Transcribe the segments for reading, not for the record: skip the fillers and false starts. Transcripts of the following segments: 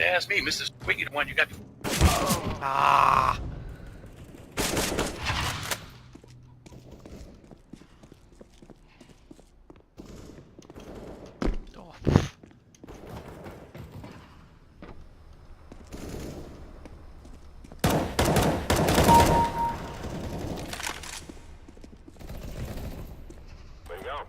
Ask me, Mrs. Squeaky, the one you got. Ah! Oh. There you go.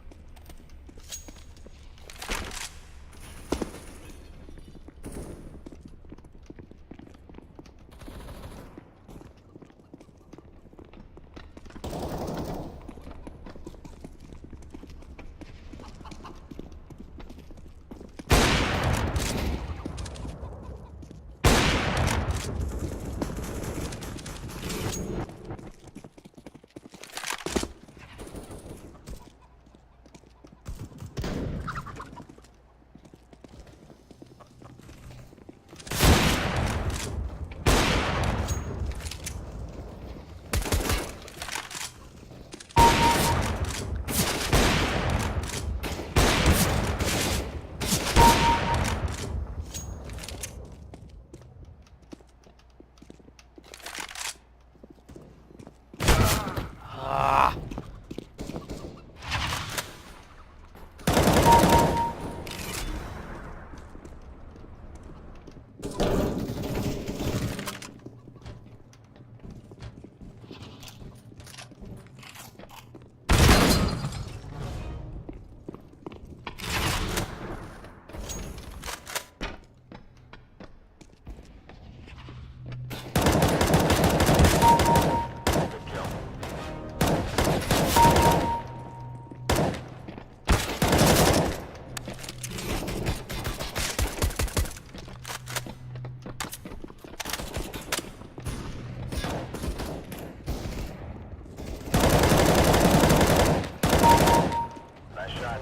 Ah! Nice shot.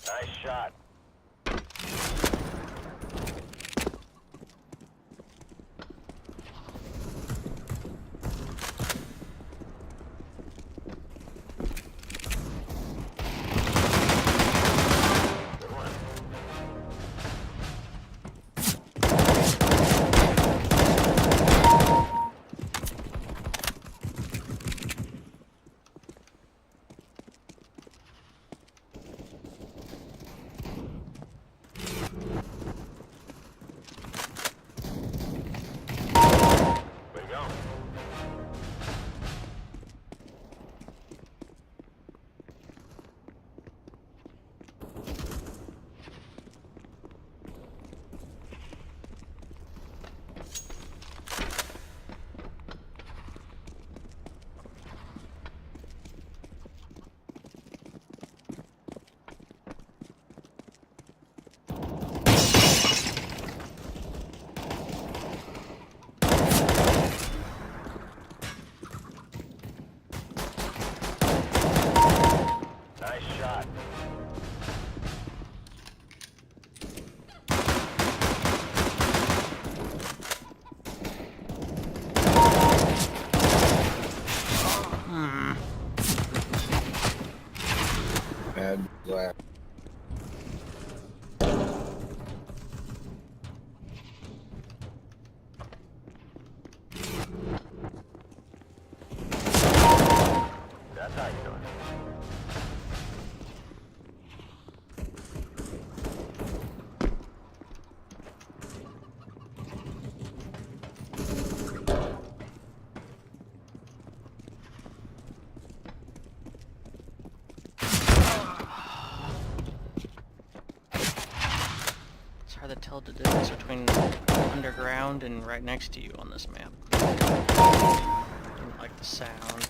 Nice shot. Good one. Way to go. Nice shot. Hmm. Bad black. That's how you do it. It's hard to tell the difference between underground and right next to you on this map. Don't like the sound.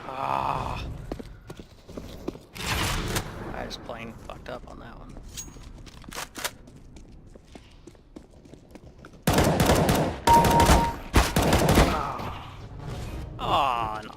Ah! I just plain fucked up. up on that one. Oh, an auto.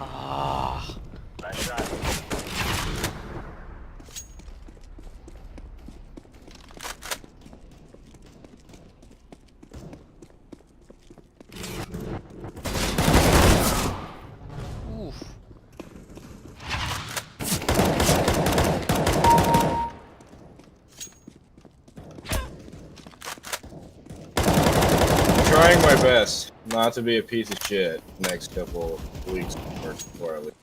Ah. Nice shot. Oof. Trying my best not to be a piece of shit next couple weeks before I leave.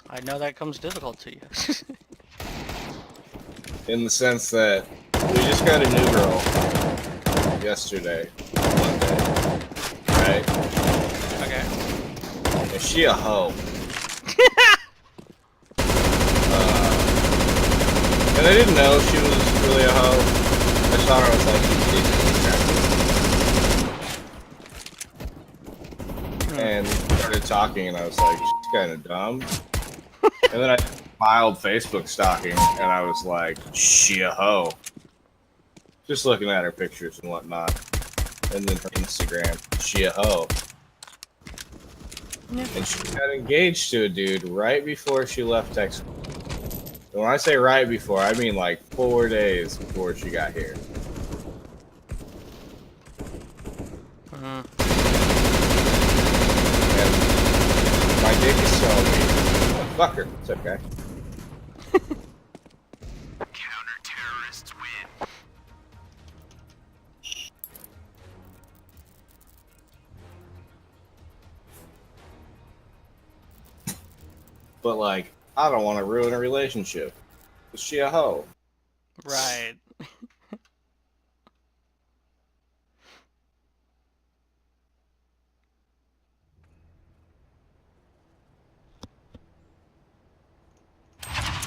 I know that comes difficult to you. In the sense that we just got a new girl yesterday, Monday, right? Okay. Is she a hoe? And I didn't know she was really a hoe. I saw her, I was like, she's decently attractive. And started talking, and I was like, she's kind of dumb. And then I filed Facebook stalking, and I was like, she a hoe. Just looking at her pictures and whatnot. And then her Instagram, she a hoe. Yeah. And she got engaged to a dude right before she left Texas. And when I say right before, I mean like 4 days before she got here. Mhm. And my dick is telling me, oh, fuck her, it's okay. Counter-terrorists win. But like, I don't want to ruin a relationship. Is she a hoe? Right.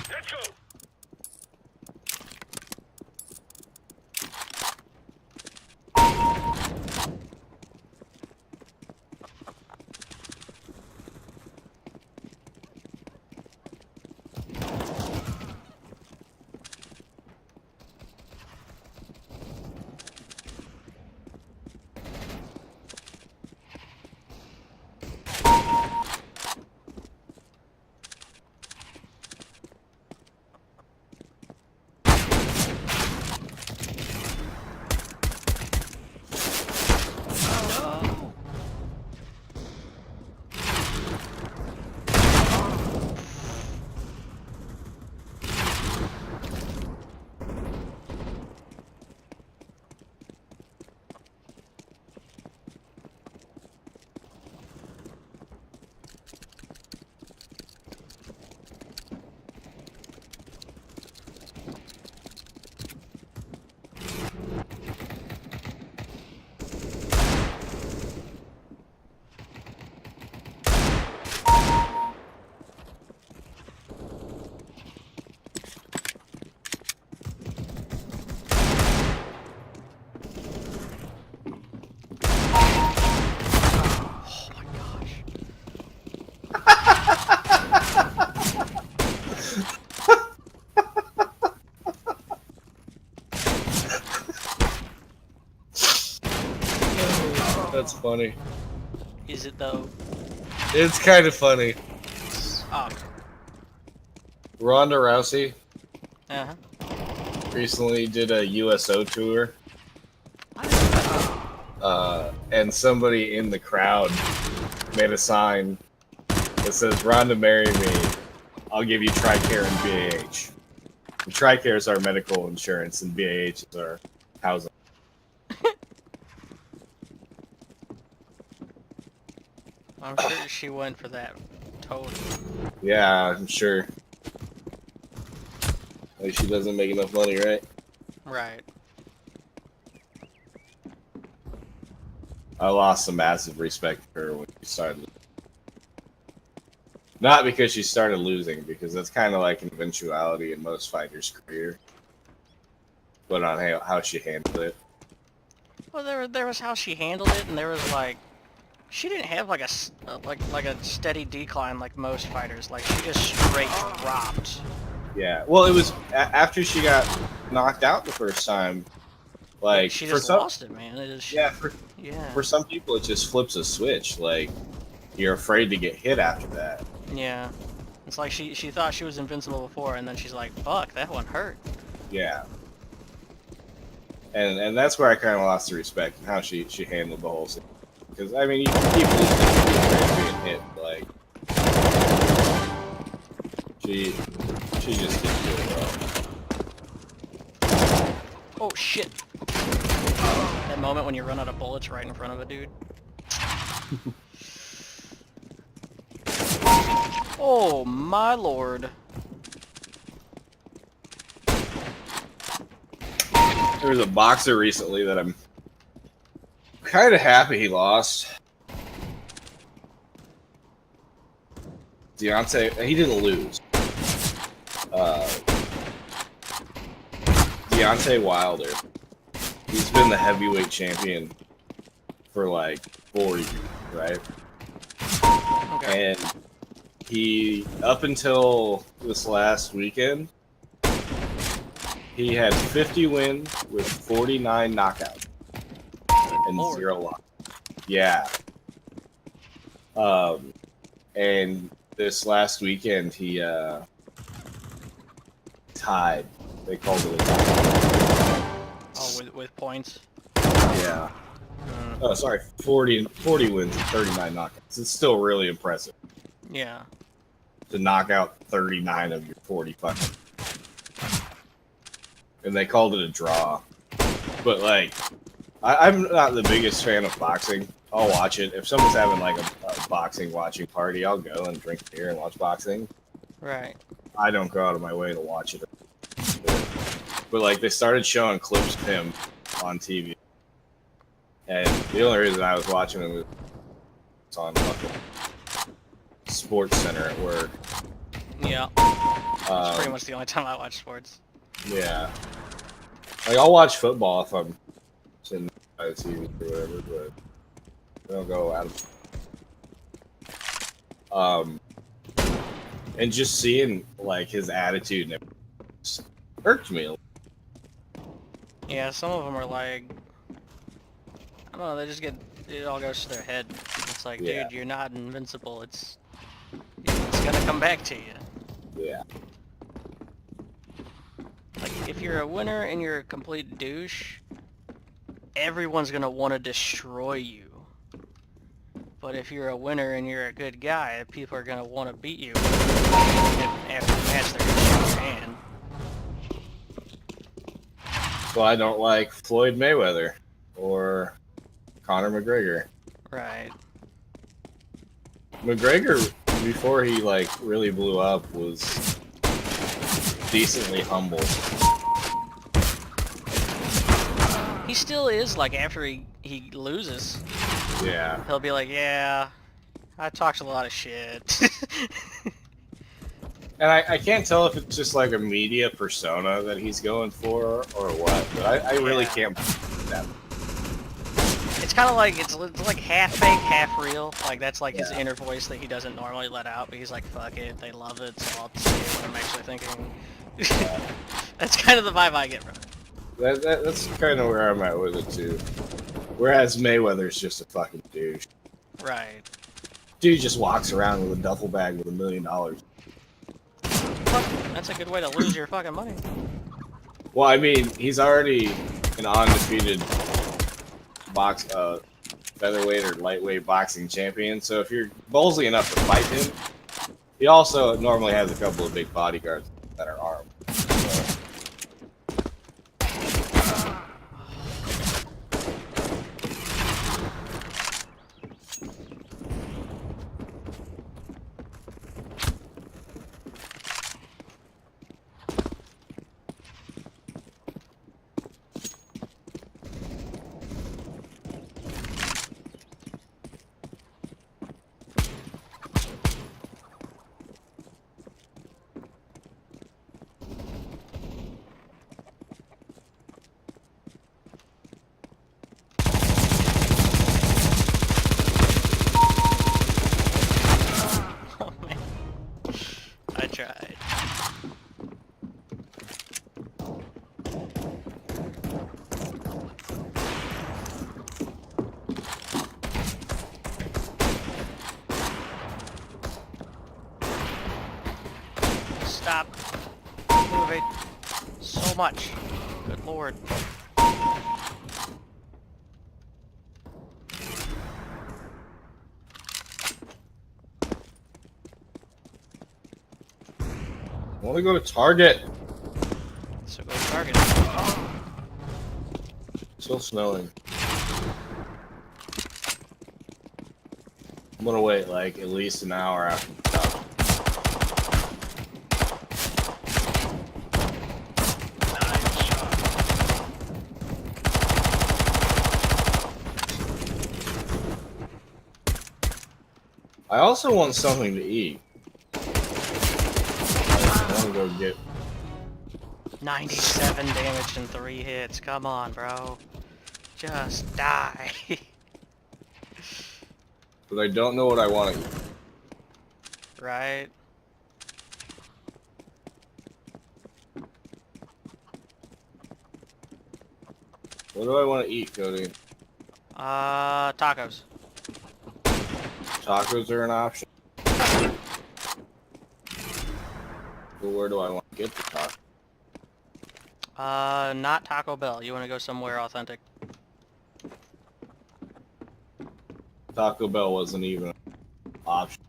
Let's go. No. Oh my gosh. That's funny. Is it though? It's kind of funny. Oh. Ronda Rousey Uh-huh. recently did a USO tour. And somebody in the crowd made a sign that says, "Run to marry me. I'll give you TRICARE and BAH." And TRICARE is our medical insurance, and BAH is our housing. I'm sure she went for that. Totally. Yeah, I'm sure. Like, she doesn't make enough money, right? Right. I lost some massive respect for her when she started. Not because she started losing, because that's kind of like an eventuality in most fighters' career. But on how she handled it. Well, there was how she handled it, and there was like, she didn't have like like a steady decline like most fighters. Like she just straight dropped. Yeah. Well, it was after she got knocked out the first time. Like She for just some, lost it, man. It is. yeah, Yeah. for some people, it just flips a switch. Like you're afraid to get hit after that. Yeah. It's like she thought she was invincible before, and then she's like, "Fuck, that one hurt." Yeah. And that's where I kind of lost the respect and how she handled the whole thing. Because I mean, you can keep losing, you afraid of being hit. Like she just didn't do it well. Oh shit! That moment when you run out of bullets right in front of a dude. Oh my lord! There was a boxer recently that I'm kind of happy he lost. Deontay, he didn't lose. Deontay Wilder. He's been the heavyweight champion for like 4 years, right? Okay. And he, up until this last weekend, he had 50 wins with 49 knockouts and Lord. 0 losses. Yeah. And this last weekend he tied. They called it a tie. Oh, with points. Yeah. Oh, sorry, 40 wins and 39 knockouts. It's still really impressive Yeah. to knock out 39 of your 40 fucking. And they called it a draw. But like, I'm not the biggest fan of boxing. I'll watch it. If someone's having like a boxing watching party, I'll go and drink beer and watch boxing. Right. I don't go out of my way to watch it. But like, they started showing clips of him on TV. And the only reason I was watching him was on fucking Sports Center at work. Yeah. That's pretty much the only time I watch sports. Yeah. Like, I'll watch football if I'm sitting by the TV or whatever, but I don't go out of and just seeing, like, his attitude and everything just irked me a little. Yeah, some of them are like, I don't know, they just get, it all goes to their head. It's like, Yeah. dude, you're not invincible. It's gonna come back to you. Yeah. Like, if you're a winner and you're a complete douche, everyone's gonna want to destroy you. But if you're a winner and you're a good guy, people are gonna want to beat you. And after the match, they're gonna shake your hand. Well, I don't like Floyd Mayweather or Conor McGregor. Right. McGregor, before he, like, really blew up, was decently humble. He still is, like, after he loses, Yeah. he'll be like, yeah, I talked a lot of shit. And I can't tell if it's just like a media persona that he's going for or what, but I really Yeah. can't believe that. It's kind of like, it's like half fake, half real. Like, that's like his Yeah. inner voice that he doesn't normally let out, but he's like, fuck it, they love it, so I'll say what I'm actually thinking. That's kind of the vibe I get from it. That's kind of where I'm at with it, too. Whereas Mayweather's just a fucking douche. Right. Dude just walks around with a duffel bag with $1 million. Fuck, that's a good way to lose your fucking money. Well, I mean, he's already an undefeated featherweight or lightweight boxing champion. So if you're ballsy enough to fight him, he also normally has a couple of big bodyguards that are armed. So, Oh man. I tried. Stop moving so much. Good lord. I want to go to Target. So go target. Still snowing. I'm gonna wait like at least an hour after. Nice shot. I also want something to eat. I want to go get. 97 damage and 3 hits. Come on, bro. Just die. But I don't know what I want to eat. Right? What do I want to eat, Cody? Tacos. Tacos are an option. Well, where do I want to get the tacos? Not Taco Bell. You want to go somewhere authentic. Taco Bell wasn't even an option.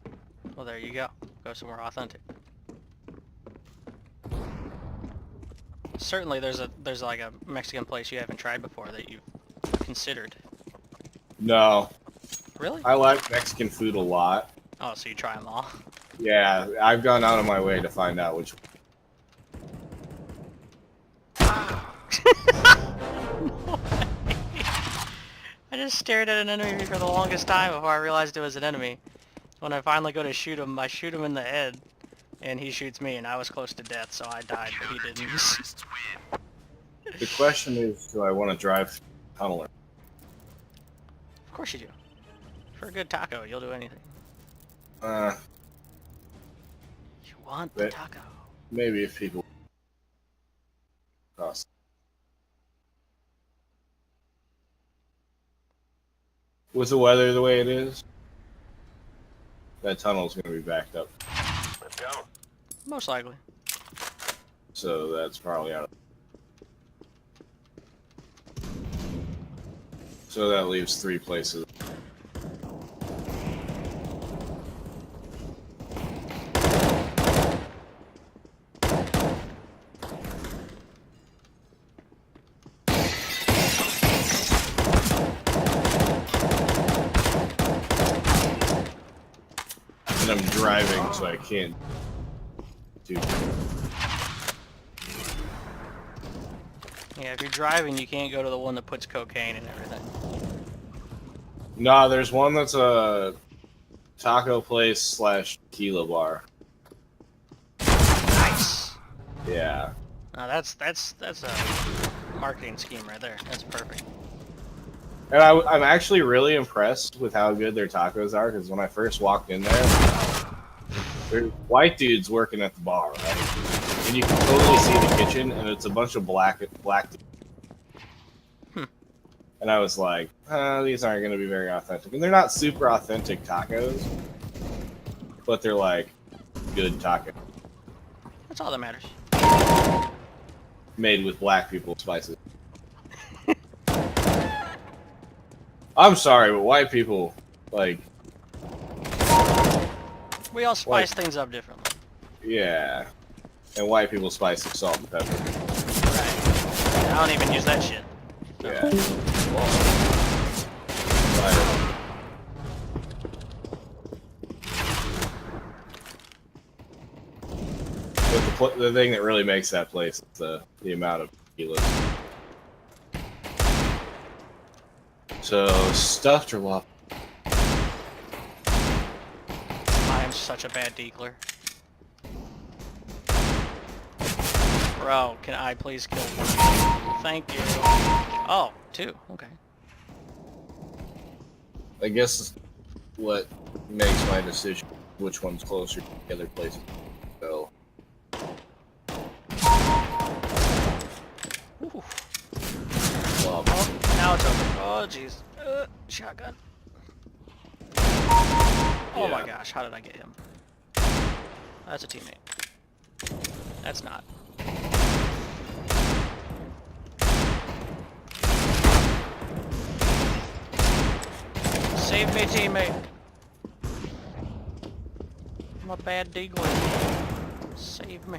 Well, there you go. Go somewhere authentic. Certainly, there's like a Mexican place you haven't tried before that you've considered. No, Really? I like Mexican food a lot. Oh, so you try them all. Yeah, I've gone out of my way to find out which. I just stared at an enemy for the longest time before I realized it was an enemy. When I finally go to shoot him, I shoot him in the head, and he shoots me, and I was close to death, so I died, but he didn't. Terrorists win. The question is, do I want to drive tunnel? Of course you do. For a good taco, you'll do anything. Uh, You want the But- taco. maybe if people. Cost. With the weather the way it is, that tunnel's going to be backed up. Let's go. Most likely. So that's probably out of. So that leaves 3 places. And I'm driving, so I can't do. Yeah, if you're driving, you can't go to the one that puts cocaine and everything. No, there's one that's a taco place slash tequila bar. Nice. Yeah. Now that's a marketing scheme right there. That's perfect. And I'm actually really impressed with how good their tacos are, because when I first walked in there, there's white dudes working at the bar, right? And you can totally see the kitchen, and it's a bunch of black dudes. And I was like, these aren't going to be very authentic. And they're not super authentic tacos, but they're like good tacos That's all that matters. made with black people spices. I'm sorry, but white people, like, We all spice things up differently. yeah. And white people spice with salt and pepper. Right. I don't even use that shit. Yeah. But the thing that really makes that place is the amount of kilos. So, stuffed or waffle? I am such a bad deagler. Bro, can I please kill one? Thank you. Oh, two. Okay. I guess what makes my decision which one's closer to the other place. So, Ooh. well, Oh, now it's over. Oh, jeez. Shotgun. Oh my gosh, how did I get him? That's a teammate. That's not. Save me, teammate. I'm a bad deagler. Save me.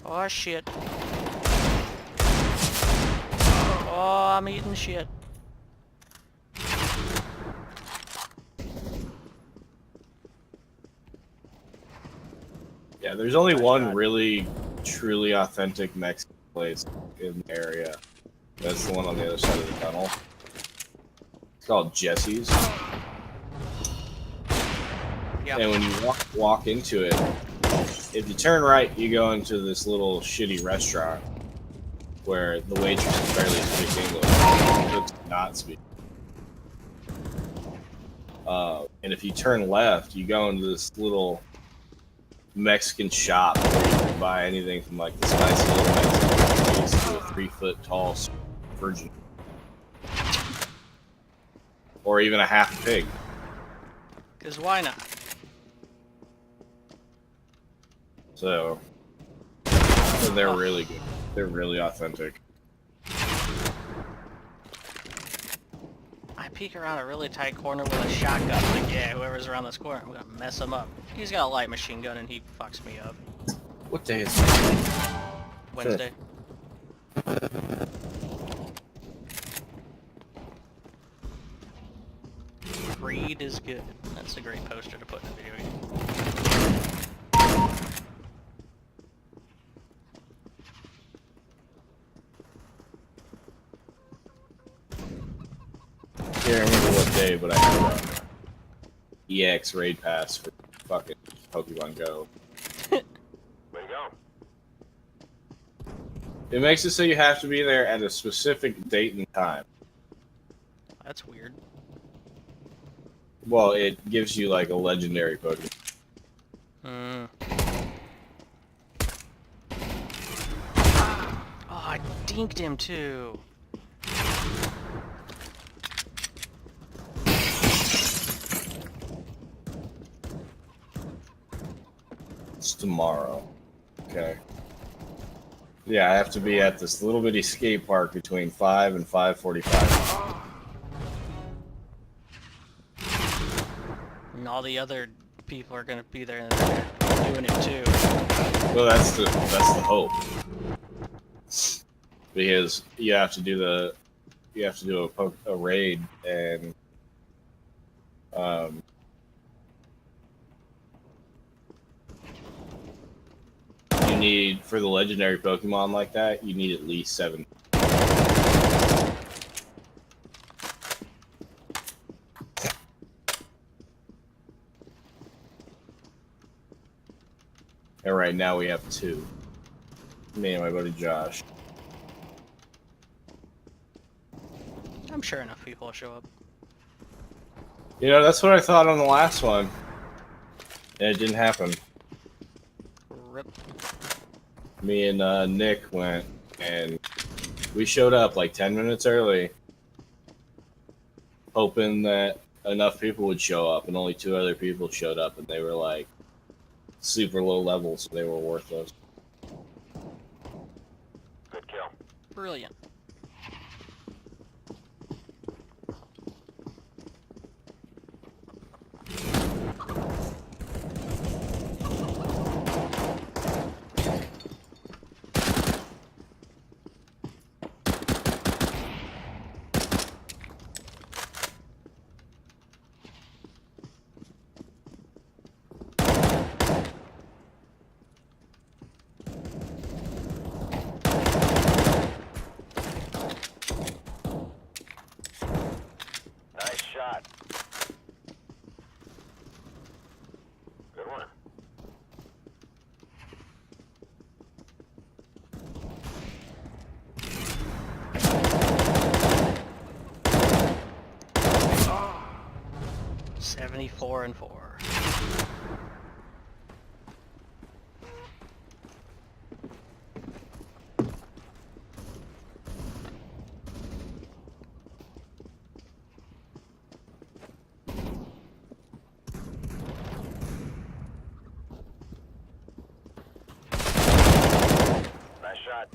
Oh shit. Oh, I'm eating shit. yeah, there's only one really, truly authentic Mexican place in the area. That's the one on the other side of the tunnel. It's called Jesse's. Yep. And when you walk into it, if you turn right, you go into this little shitty restaurant where the waitress barely speaks English. She does not speak. And if you turn left, you go into this little Mexican shop where you can buy anything from like the spicy little Mexican place to a 3-foot tall virgin, or even a half pig. Cause why not? So they're really good. They're really authentic. I peek around a really tight corner with a shotgun. Like, yeah, whoever's around this corner, I'm gonna mess him up. He's got a light machine gun and he fucks me up. What day is it? Wednesday. Greed is good. That's a great poster to put in a video game. Can't remember what day, but I have a EX raid pass for fucking Pokemon Go. Way to go. It makes it so you have to be there at a specific date and time. That's weird. Well, it gives you like a legendary Pokemon. Oh, I dinked him too. It's tomorrow. Okay. Yeah, I have to be at this little bitty skate park between 5 and 5:45. And all the other people are gonna be there and they're doing it too. Well, that's the hope. Because you have to do a raid, and you need, for the legendary Pokemon like that, you need at least 7. And right now we have 2. Me and my buddy Josh. I'm sure enough people will show up. You know, that's what I thought on the last one. And it didn't happen. Rip. Me and Nick went, and we showed up like 10 minutes early, hoping that enough people would show up, and only 2 other people showed up, and they were like super low levels, so they were worthless. Good kill. Brilliant. 74 and 4. Nice shot.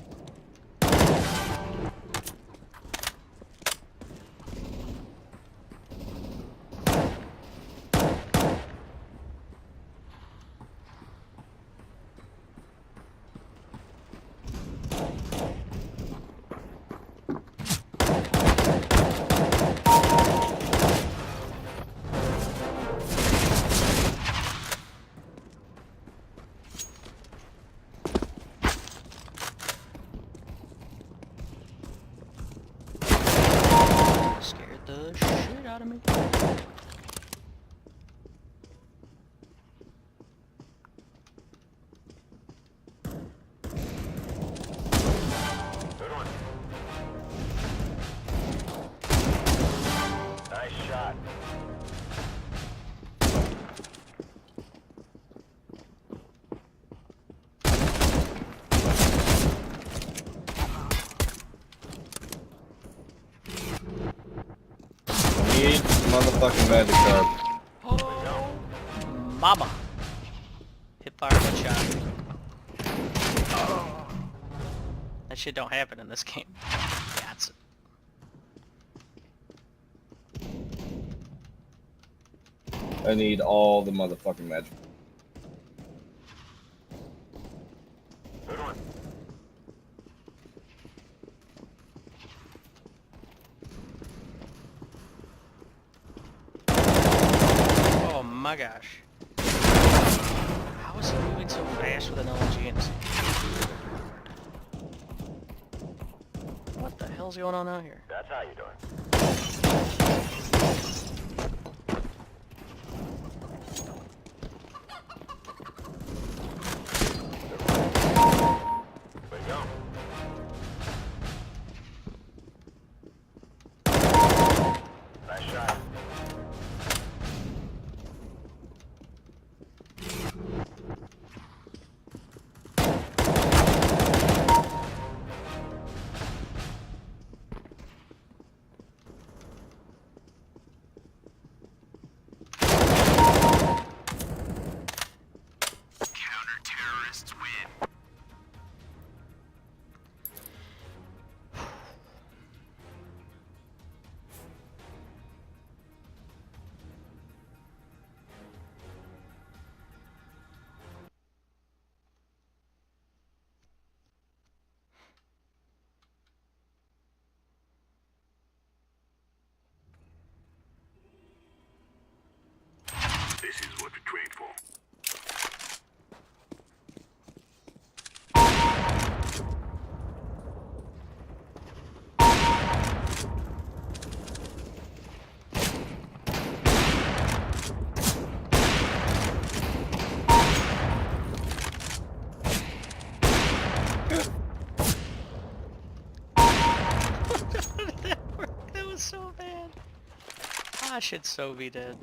Scared the shit out of me. Good one. Nice shot. Need motherfucking magic card. Oh, mama. Hip fire headshot. Oh. That shit don't happen in this game. That's it. I need all the motherfucking magic. Good one. Oh my gosh. How is he moving so fast with an LG and what the hell's going on out here? That's how you doing. Way to go. Nice shot. Counter-terrorists win. This is what we trained for. That was so bad. I should so be dead.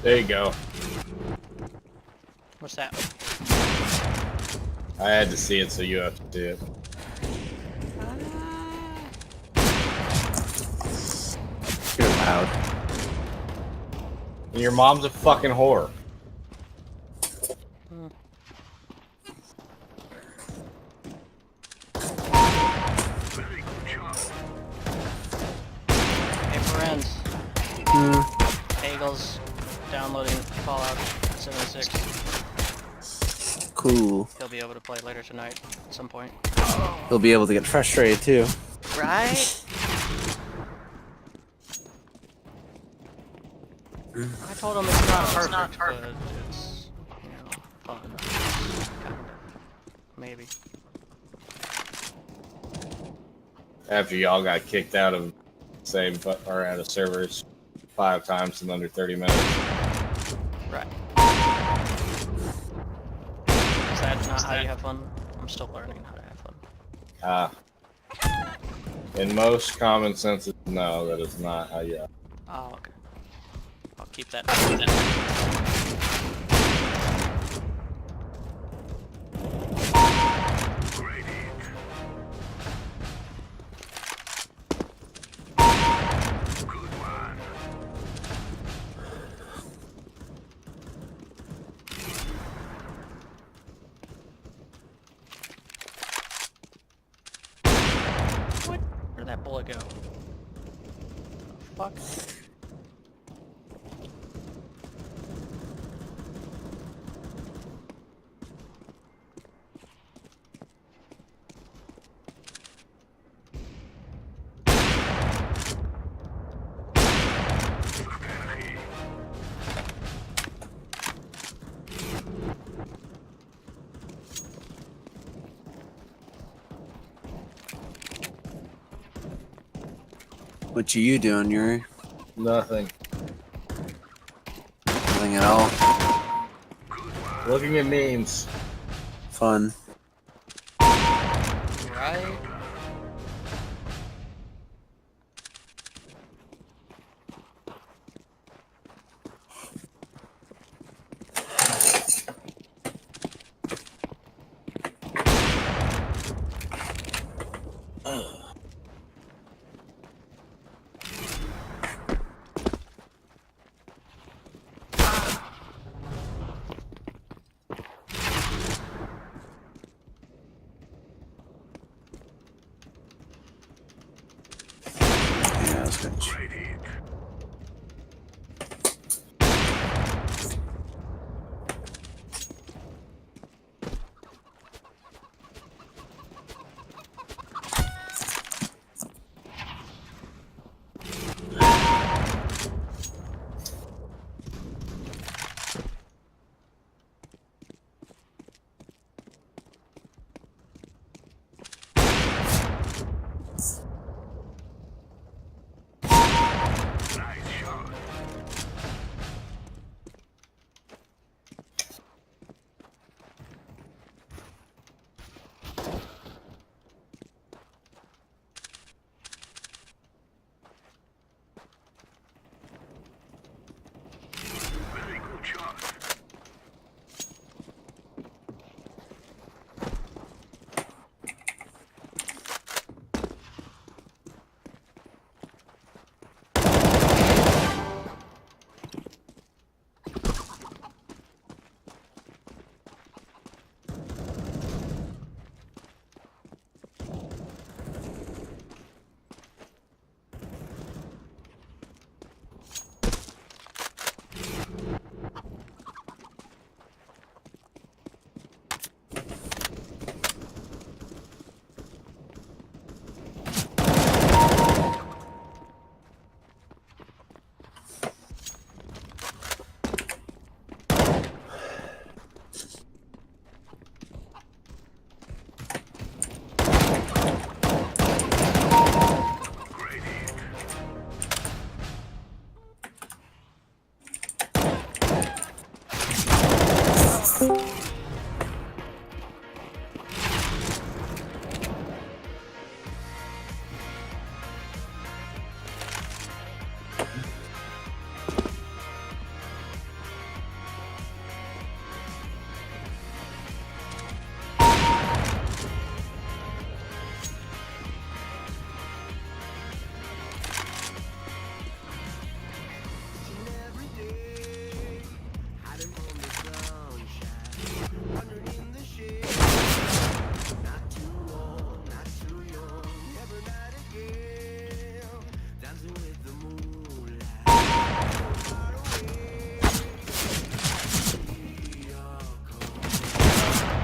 There you go. What's that? I had to see it, so you have to see it. You're loud. And your mom's a fucking whore. Very good job. Hey, friends. Hmm. Eagle's downloading Fallout 76. Cool. He'll be able to play later tonight at some point. He'll be able to get frustrated too. Right? I told him it's not perfect, but it's, you know, fun. Kind of. Maybe. After y'all got kicked out of same or out of servers 5 times in under 30 minutes. Right. Is that not how you have fun? I'm still learning how to have fun. In most common sense, no, that is not how you. Oh, okay. I'll keep that. Great hit. Good one. What? Where'd that bullet go? Fuck. What you doing, Yuri? Nothing. Nothing at all. Looking at memes. Fun. Right?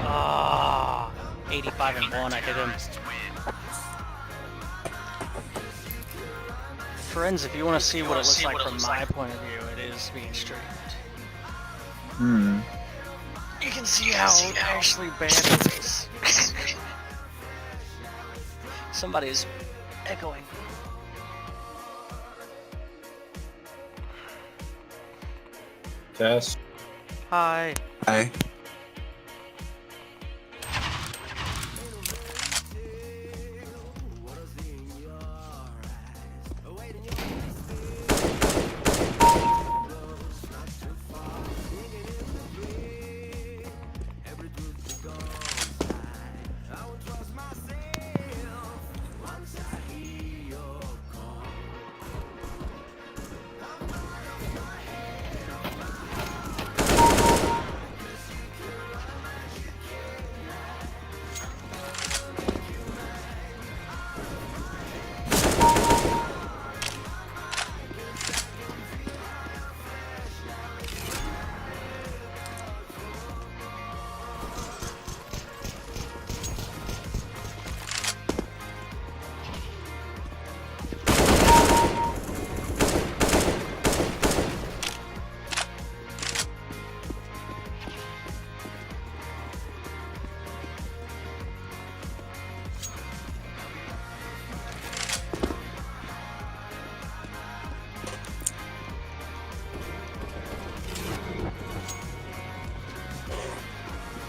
Ah, 85 and 1, I hit him. Friends, if you want to see what it looks like from my point of view, it is being streamed. Hmm. You can see how actually bad it is. Somebody's echoing. Test. Hi. Hi.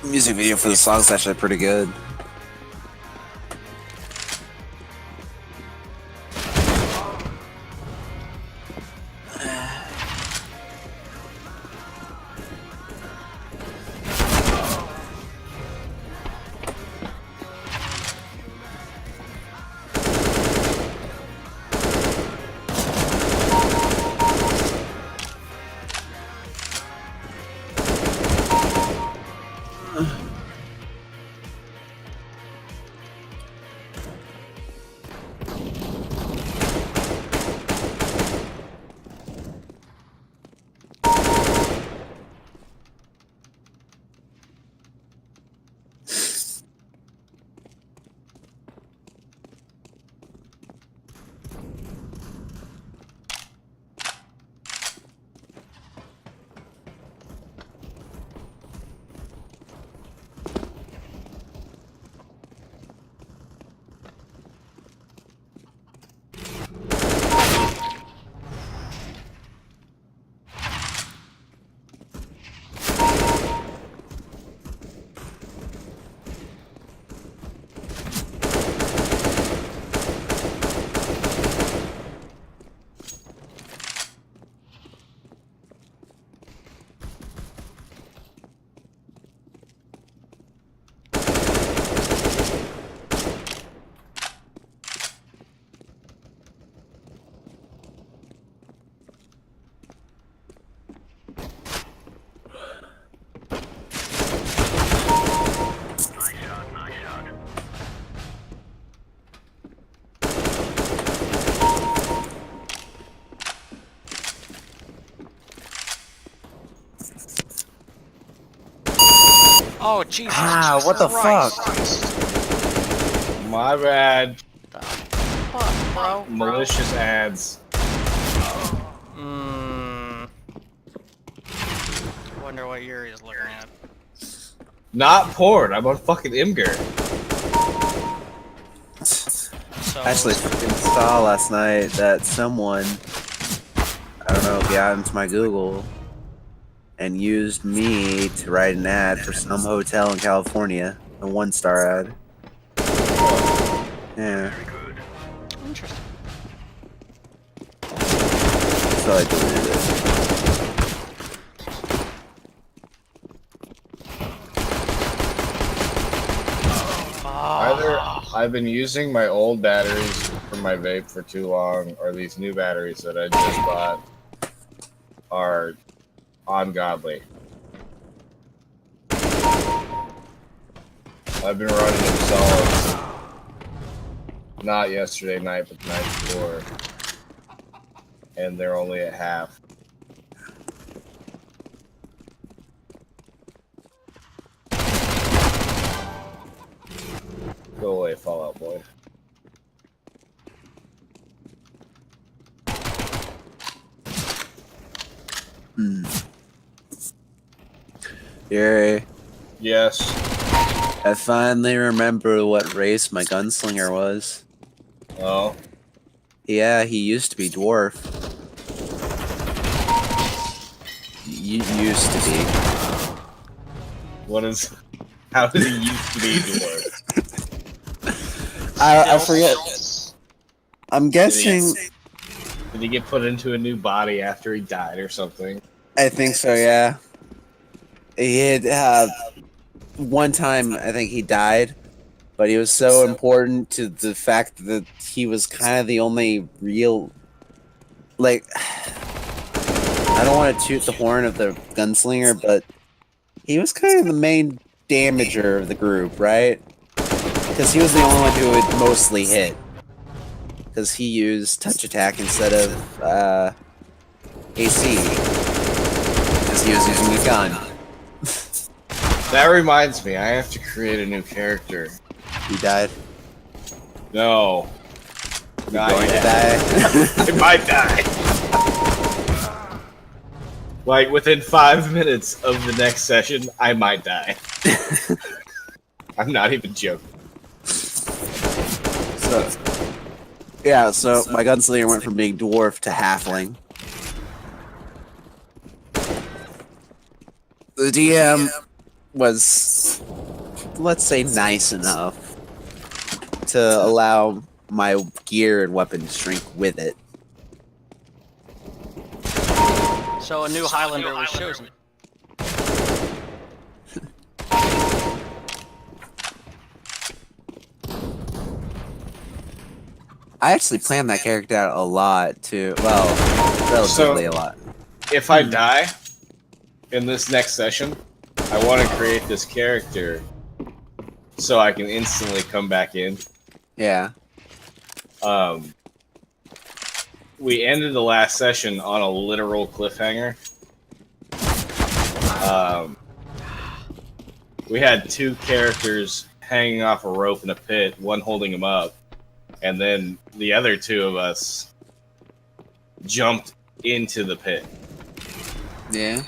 Music video for the song's actually pretty good. Oh, Jesus. Ah, what the Christ. fuck? My bad. The fuck, bro? Malicious ads. Wonder what Yuri's looking at. Not porn. I'm on fucking Imgur. So, I actually fucking saw last night that someone, I don't know, got into my Google and used me to write an ad for some hotel in California. A 1-star ad. Yeah, Very good. Interesting. so I deleted it. Either I've been using my old batteries for my vape for too long, or these new batteries that I just bought are ungodly. I've been running them solids. Not yesterday night, but the night before. And they're only at half. Go away, Fallout Boy. Yuri, Yes. I finally remember what race my gunslinger was. Oh. Yeah, he used to be dwarf. Used to be. What is... How did he used to be dwarf? I forget. I'm guessing. Did he get put into a new body after he died or something? I think so. Yeah. He had one time. I think he died, but he was so important to the fact that he was kind of the only real. Like, I don't want to toot the horn of the gunslinger, but he was kind of the main damager of the group, right? Because he was the only one who would mostly hit. Because he used touch attack instead of AC. Because he was using a gun. That reminds me, I have to create a new character. He died. No. Not Going to yet. die. I might die. Like, within 5 minutes of the next session, I might die. I'm not even joking. So, yeah, so my gunslinger went from being dwarf to halfling. The DM was, let's say, nice enough to allow my gear and weapon to shrink with it. So a new Highlander was chosen. I actually planned that character out a lot, too. Well, relatively a lot. If I die in this next session, I want to create this character so I can instantly come back in. Yeah. We ended the last session on a literal cliffhanger. We had two characters hanging off a rope in a pit, one holding him up, and then the other two of us jumped into the pit. Yeah.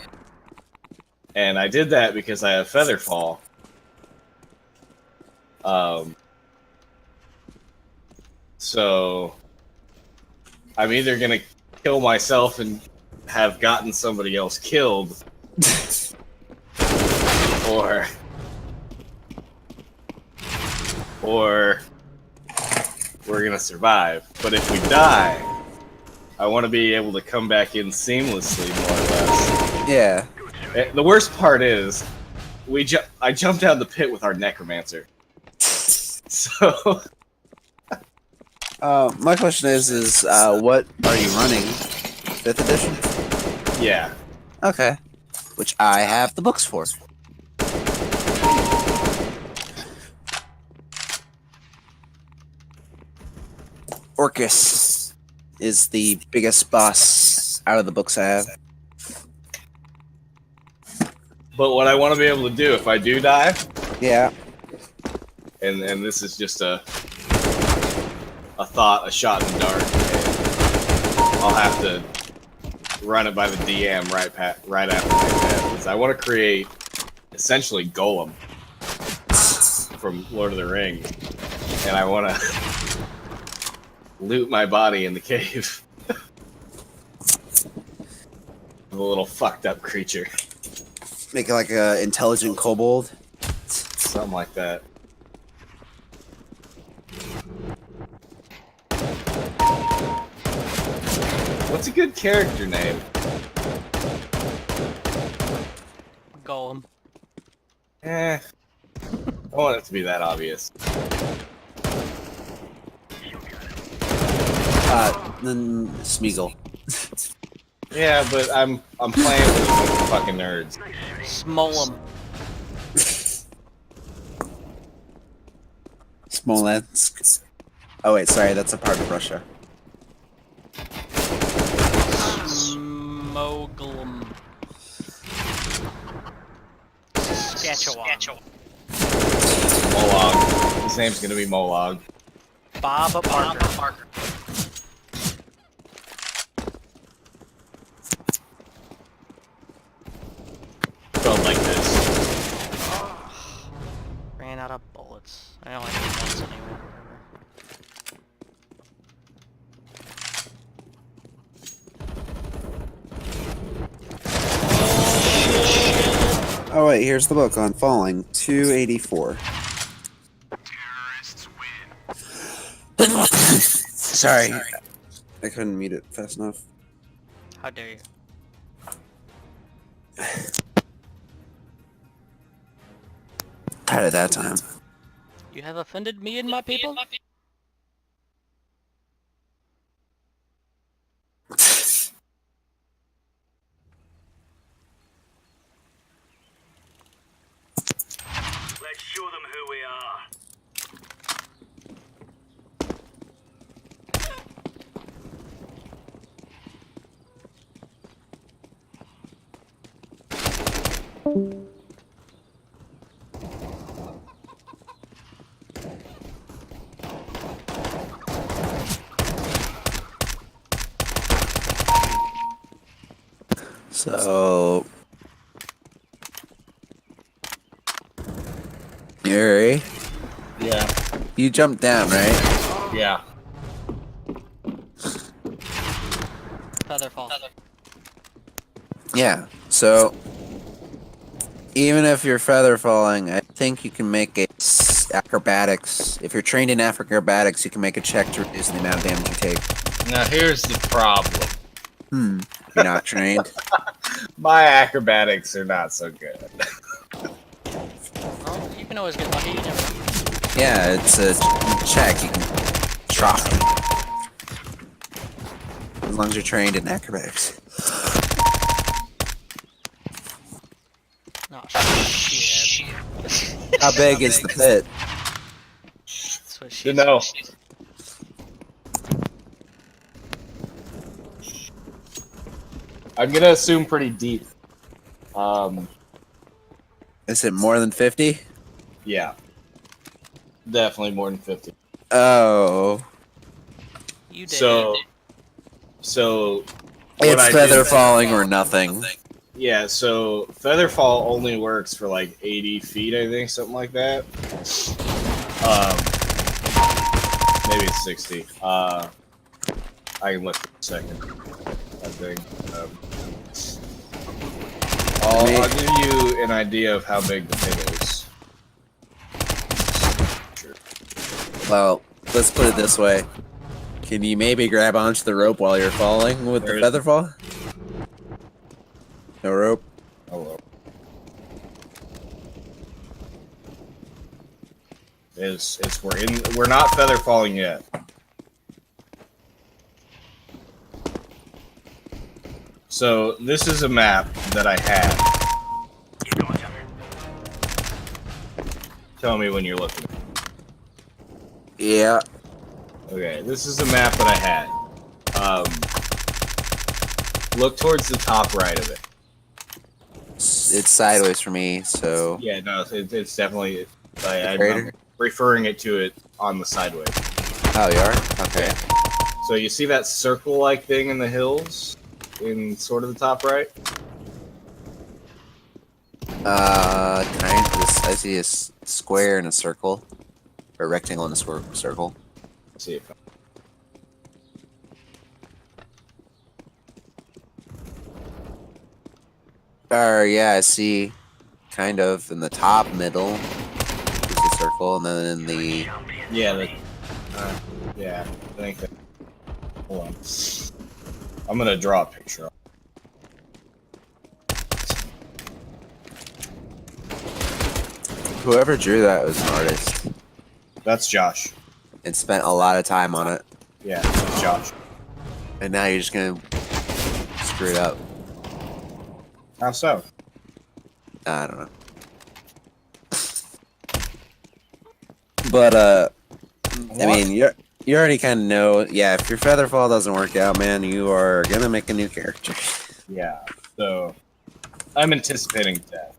And I did that because I have Featherfall. So I'm either gonna kill myself and have gotten somebody else killed, or we're gonna survive. But if we die, I want to be able to come back in seamlessly, more or less. Yeah. The worst part is, I jumped down the pit with our necromancer. So My question is what are you running? 5th edition? yeah. Okay. Which I have the books for. Orcus is the biggest boss out of the books I have. But what I want to be able to do if I do die, Yeah. and this is just a thought, a shot in the dark, and I'll have to run it by the DM right after my death, is I want to create essentially Golem from Lord of the Rings, and I want to loot my body in the cave. A little fucked up creature. Make it like a intelligent kobold. Something like that. What's a good character name? Golem. I want it to be that obvious. Then Smeagol. Yeah, but I'm playing with the fucking nerds. Smolem. Smolensk. Oh wait, sorry, that's a part of Russia. Moglem. Saskatchewan. Molog. His name's gonna be Molog. Bob Parker. Felt like this. Ran out of bullets. I only need once anyway. Oh wait, here's the book on falling. 284. Terrorists win. Sorry, I couldn't mute it fast enough. How dare you? Had it that time. You have offended me and my people? Let's show them who we are. So, Yuri, Yeah. you jumped down, right? Yeah. Featherfall. Yeah. So, even if you're feather falling, I think you can make acrobatics. If you're trained in acrobatics, you can make a check to reduce the amount of damage you take. Now here's the problem. You're not trained. My acrobatics are not so good. Well, you can always get lucky. You never know. Yeah, it's a check. You can try. As long as you're trained in acrobatics. Oh, shit. How big is the pit? That's what she You know. I'm gonna assume pretty deep. Is it more than 50? Yeah. Definitely more than 50. Oh. You did. So what It's I feather did- falling or nothing. Yeah, so Featherfall only works for like 80 feet, I think, something like that. Maybe it's 60. I can look for a second. I think. I'll give you an idea of how big the pit is. Well, let's put it this way. Can you maybe grab onto the rope while you're falling with the feather fall? No rope? Oh well. We're not feather falling yet. So this is a map that I had. Tell me when you're looking. Yeah. Okay, this is a map that I had. Look towards the top right of it. It's sideways for me, so... Yeah, no, it's definitely. I'm Greater? referring it to it on the sideways. Oh, you are? Okay. So you see that circle-like thing in the hills, in sort of the top right. Kind of. I see a square and a circle. Or a rectangle and a circle. Let's see if. Yeah, I see. Kind of in the top middle is the circle, and then in the Yeah, yeah. I think that. Hold on. I'm gonna draw a picture. whoever drew that was an artist That's Josh. and spent a lot of time on it, Yeah, that's Josh. and now you're just gonna screw it up. How so? I don't know. But I mean, you already kind of know. Yeah, if your Featherfall doesn't work out, man, you are gonna make a new character. Yeah. So I'm anticipating death.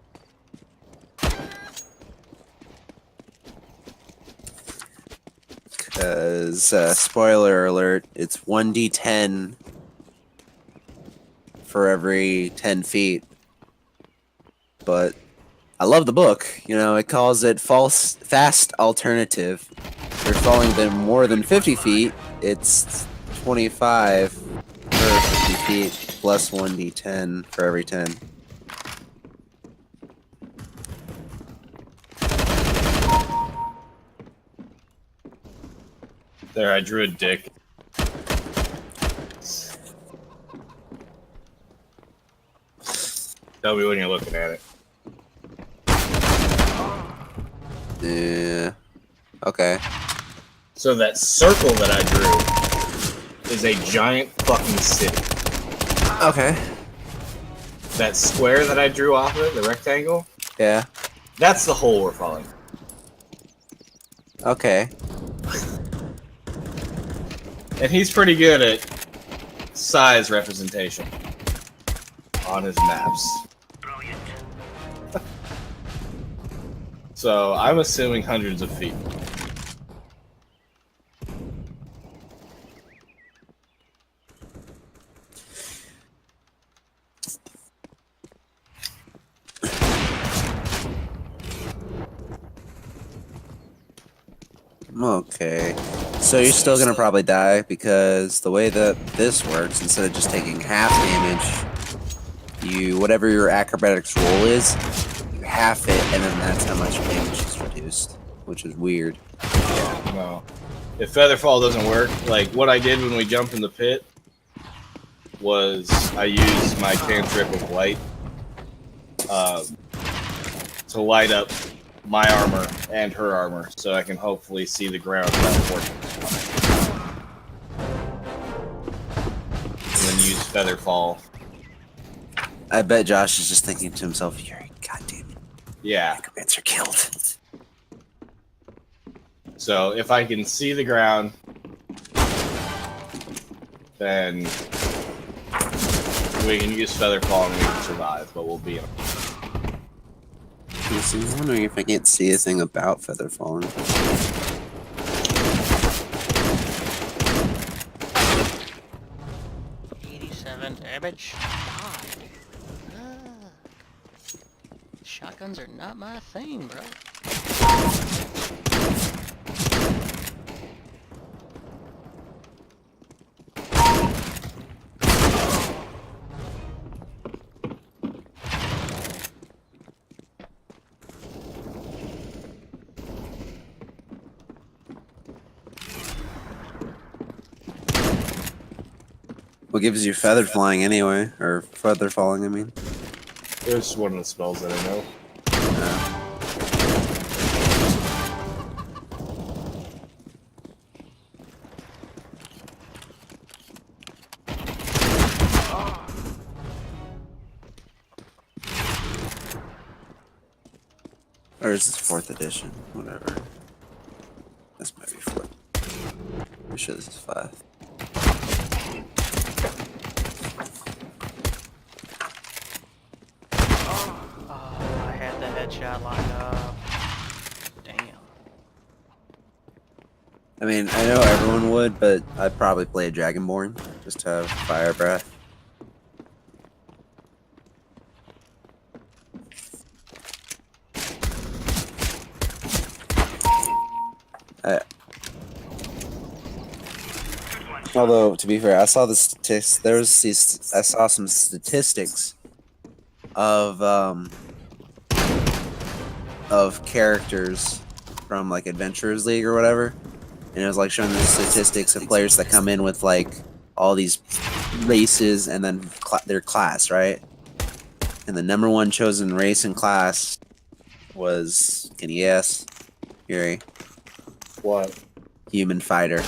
Because spoiler alert, it's 1d10 for every 10 feet. But I love the book. You know, it calls it fast alternative. If you're falling then more than 50 feet, it's 25 per 50 feet plus 1d10 for every 10. There, I drew a dick. Tell me when you're looking at it. Yeah. Okay. So that circle that I drew is a giant fucking city. Okay. That square that I drew off of it, the rectangle, Yeah. that's the hole we're falling. Okay. And he's pretty good at size representation on his maps. Brilliant. So I'm assuming hundreds of feet. Okay. So you're still gonna probably die because the way that this works, instead of just taking half damage, whatever your acrobatics roll is, you half it, and then that's how much damage is reduced, which is weird. Yeah, no. If Featherfall doesn't work, like what I did when we jumped in the pit was I used my cantrip of light to light up my armor and her armor, so I can hopefully see the ground without working. And then use Featherfall. I bet Josh is just thinking to himself, "You're goddamn Yeah. necromancer killed." So if I can see the ground, then we can use Featherfall and we can survive, but we'll be in. I'm wondering if I can't see anything about feather falling. 87 damage. God. Shotguns are not my thing, bro. What gives you feather flying anyway? Or feather falling, I mean? It's one of the spells that I know. Or is this 4th edition? Whatever. This might be 4th. I'm sure this is 5. Oh, I had the headshot lined up. Damn. I mean, I know everyone would, but I'd probably play a Dragonborn just to have fire breath. Although, to be fair, I saw the statistics. I saw some statistics of characters from like Adventurers League or whatever, and it was like showing the statistics of players that come in with like all these races and then their class, right? And the number one chosen race and class was, can you guess, Yuri? What? Human fighter.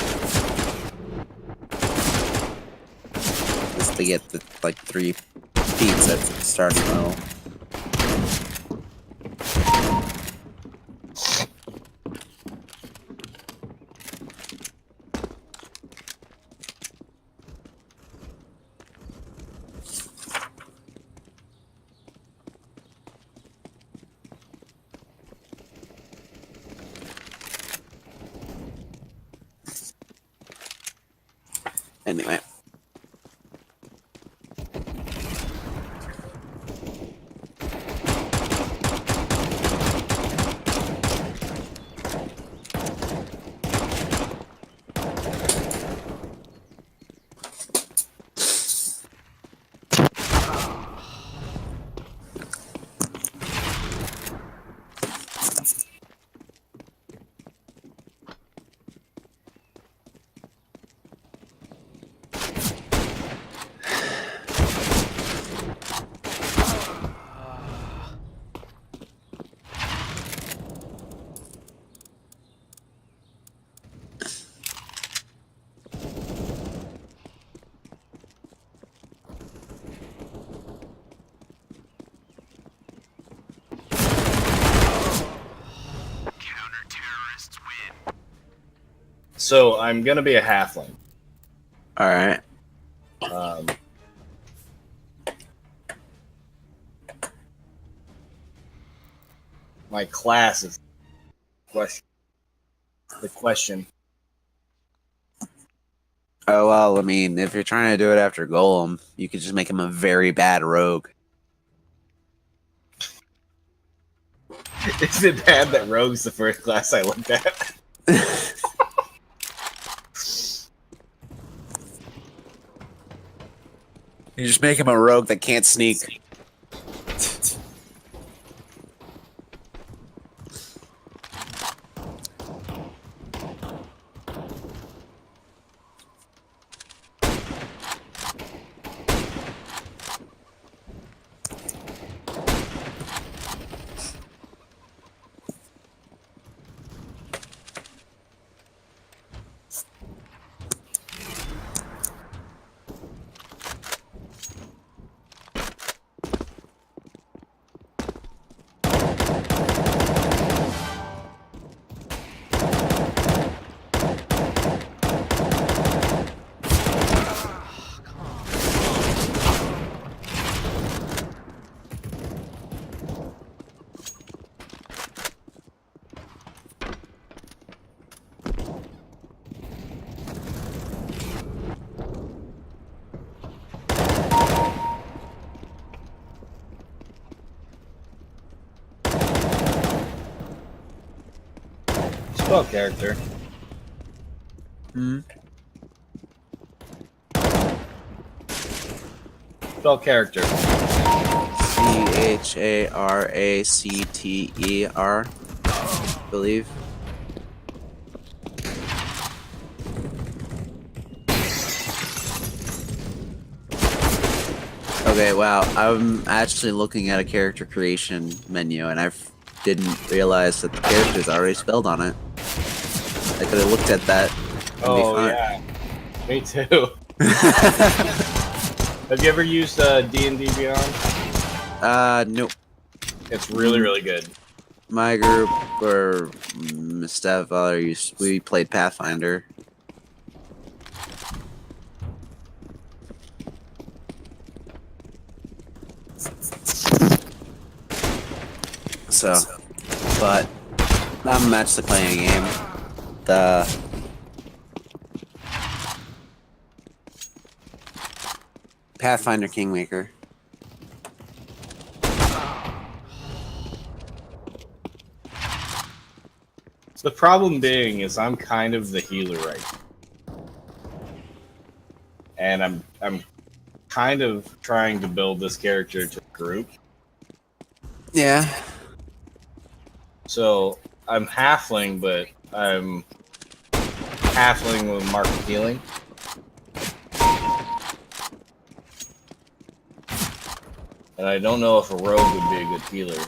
Just to get the like 3 feats at the starting level. Anyway. So I'm gonna be a halfling. All right. My class is the question. Oh well, I mean, if you're trying to do it after Golem, you could just make him a very bad rogue. Is it bad that Rogue's the first class I looked at? You just make him a rogue that can't sneak. Spell character. Hmm. Spell character. CHARACTER, I believe. Okay, wow. I'm actually looking at a character creation menu, and I didn't realize that the character is already spelled on it. I could have looked at that. Oh yeah, me too. Have you ever used D&D Beyond? Nope. It's really good. My group or stepfather we played Pathfinder. So, but I'm actually playing a game. The Pathfinder Kingmaker. The problem being is I'm kind of the healer right now. And I'm kind of trying to build this character to a group. Yeah. So I'm halfling, but I'm halfling with mark of healing. And I don't know if a rogue would be a good healer.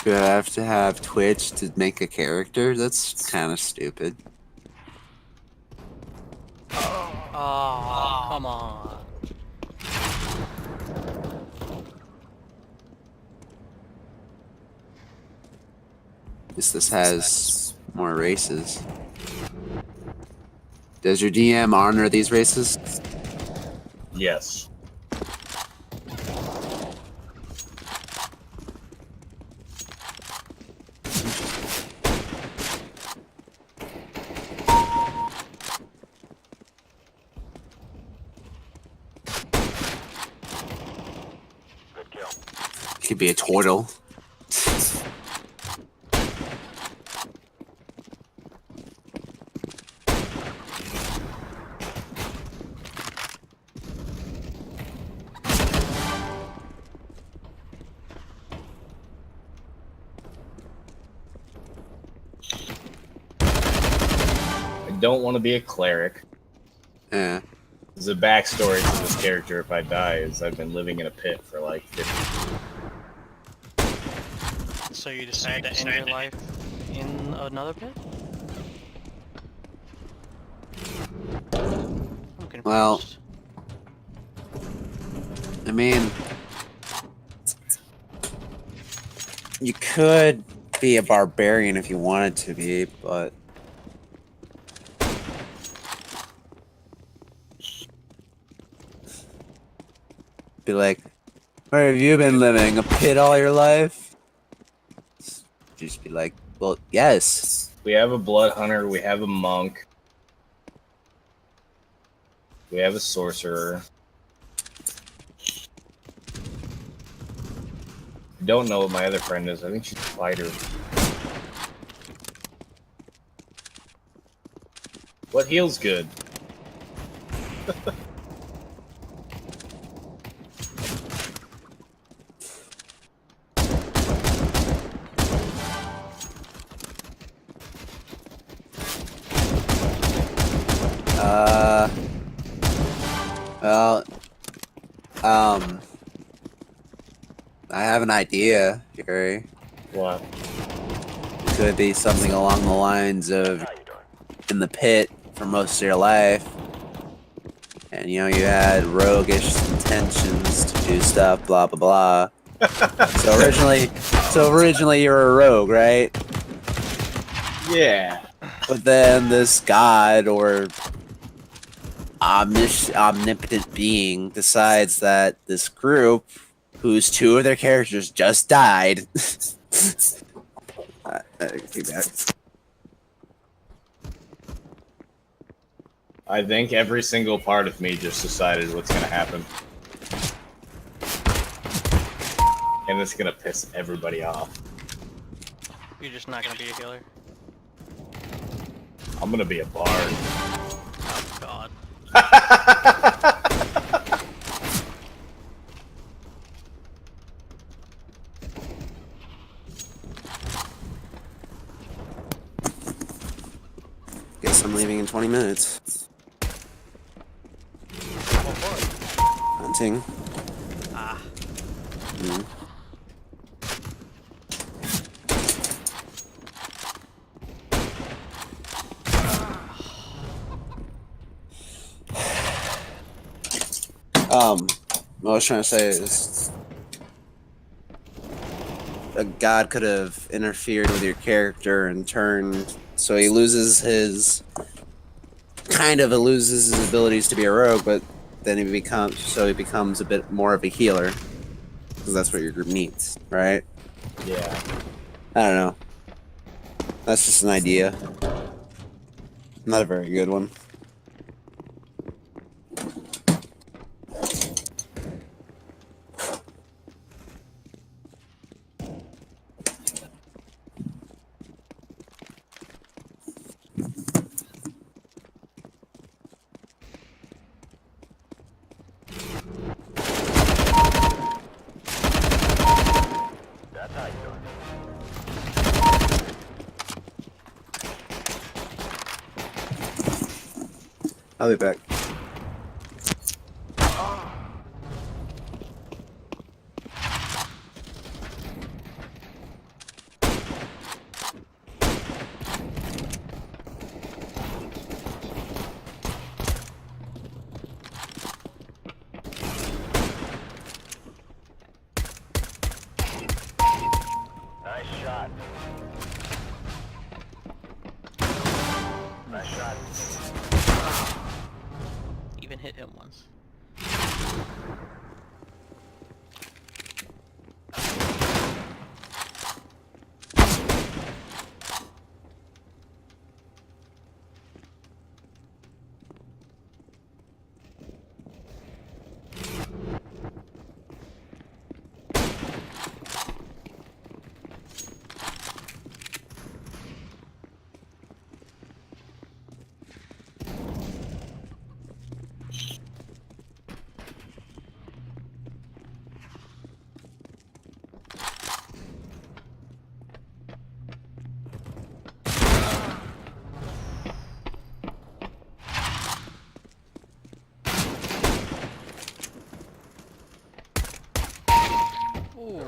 Do I have to have Twitch to make a character? That's kind of stupid. Oh, come on. At least this has more races. Does your DM honor these races? Yes. Good kill. It could be a turtle. I don't want to be a cleric. Yeah. There's a backstory to this character if I die, is I've been living in a pit for like 50 years. So you decide to end your life in another pit? I'm confused. Well, I mean, you could be a barbarian if you wanted to be, but be like, where have you been living? A pit all your life? Just be like, well, yes. We have a blood hunter, we have a monk, we have a sorcerer. I don't know what my other friend is. I think she's a fighter. What heals good? Well, I have an idea, Gary. What? It could be something along the lines of How you doing? in the pit for most of your life, and you know you had roguish intentions to do stuff, blah blah blah. So originally you were a rogue, right? Yeah. But then this god or omnipotent being decides that this group, whose two of their characters just died, I take that. I think every single part of me just decided what's gonna happen. And it's gonna piss everybody off. You're just not gonna be a healer. I'm gonna be a bard. Oh god. Guess I'm leaving in 20 minutes. Hunting. Ah. Mhm. What I was trying to say is a god could have interfered with your character and turned so he loses his abilities to be a rogue, but then he becomes a bit more of a healer because that's what your group needs, right? Yeah. I don't know. That's just an idea. Not a very good one. I'll be back. Nice shot. Nice shot. Even hit him once. Ooh.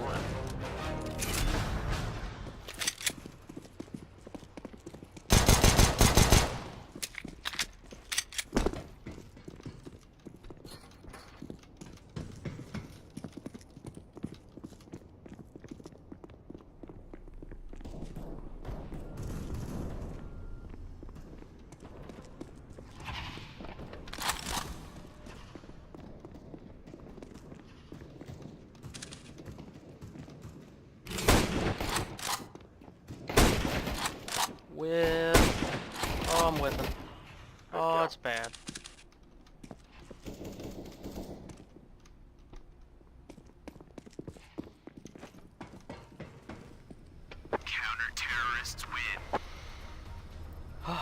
Oh, I'm whipping. Oh, it's bad. Counter-terrorists win. Okay.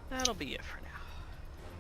That'll be it for now.